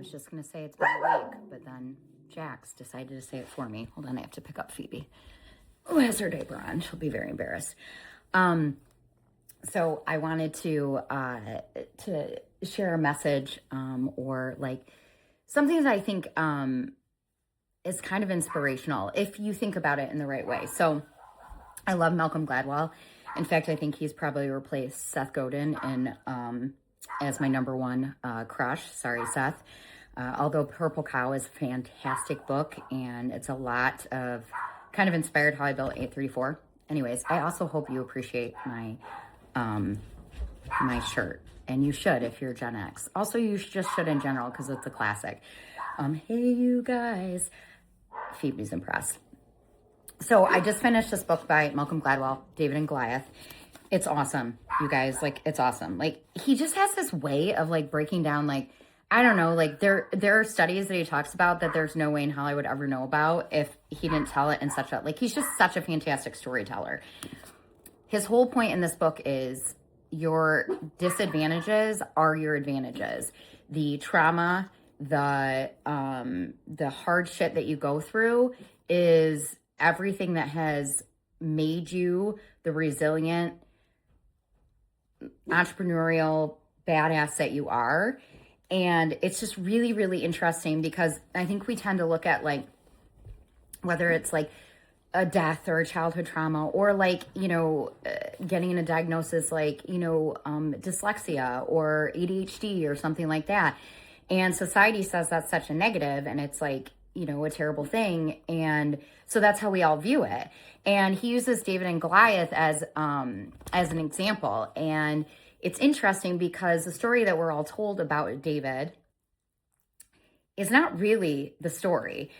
was just going to say it's been a week, but then Jax decided to say it for me. Hold on, I have to pick up Phoebe, who has her diaper on. She'll be very embarrassed. So I wanted to share a message, or like something that I think is kind of inspirational if you think about it in the right way. So I love Malcolm Gladwell. In fact, I think he's probably replaced Seth Godin in as my number one crush. Sorry, Seth. Although Purple Cow is a fantastic book, and it's a lot of kind of inspired how I built 834. Anyways, I also hope you appreciate my my shirt, and you should if you're Gen X. Also, you just should in general because it's a classic. Hey, you guys. Phoebe's impressed. So I just finished this book by Malcolm Gladwell, David and Goliath. It's awesome, you guys. Like, it's awesome. Like, he just has this way of like breaking down, like, I don't know, like there are studies that he talks about that there's no way in hell I would ever know about if he didn't tell it in such a, like, he's just such a fantastic storyteller. His whole point in this book is your disadvantages are your advantages. The trauma, the hard shit that you go through is everything that has made you the resilient, entrepreneurial badass that you are. And it's just really, really interesting because I think we tend to look at like, whether it's like a death or a childhood trauma or like, you know, getting a diagnosis like, you know, dyslexia or ADHD or something like that. And society says that's such a negative and it's like, you know, a terrible thing. And so that's how we all view it. And he uses David and Goliath as an example. And it's interesting because the story that we're all told about David is not really the story.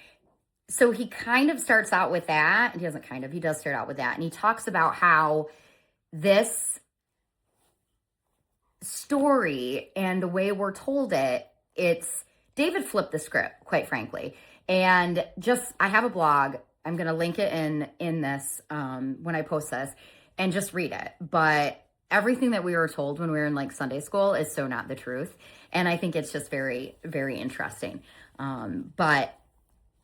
So he kind of starts out with that. He doesn't kind of, he does start out with that. And he talks about how this story and the way we're told it, it's David flipped the script, quite frankly. And just, I have a blog. I'm going to link it in this when I post this and just read it. But everything that we were told when we were in like Sunday school is so not the truth. And I think it's just very, very interesting. But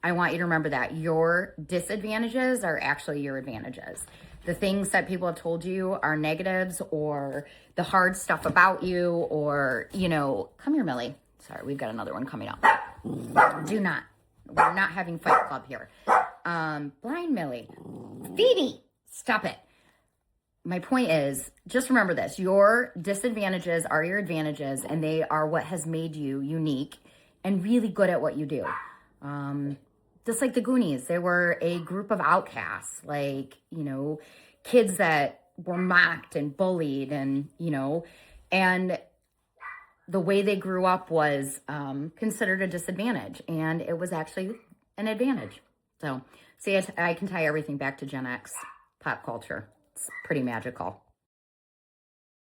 I want you to remember that your disadvantages are actually your advantages. The things that people have told you are negatives or the hard stuff about you or, you know, come here, Millie. Sorry, we've got another one coming up. We're not having Fight Club here. Blind Millie. Phoebe, stop it. My point is, just remember this. Your disadvantages are your advantages, and they are what has made you unique and really good at what you do. Just like the Goonies, they were a group of outcasts, like, you know, kids that were mocked and bullied and, you know, and the way they grew up was considered a disadvantage, and it was actually an advantage. So, see, I can tie everything back to Gen X pop culture. It's pretty magical.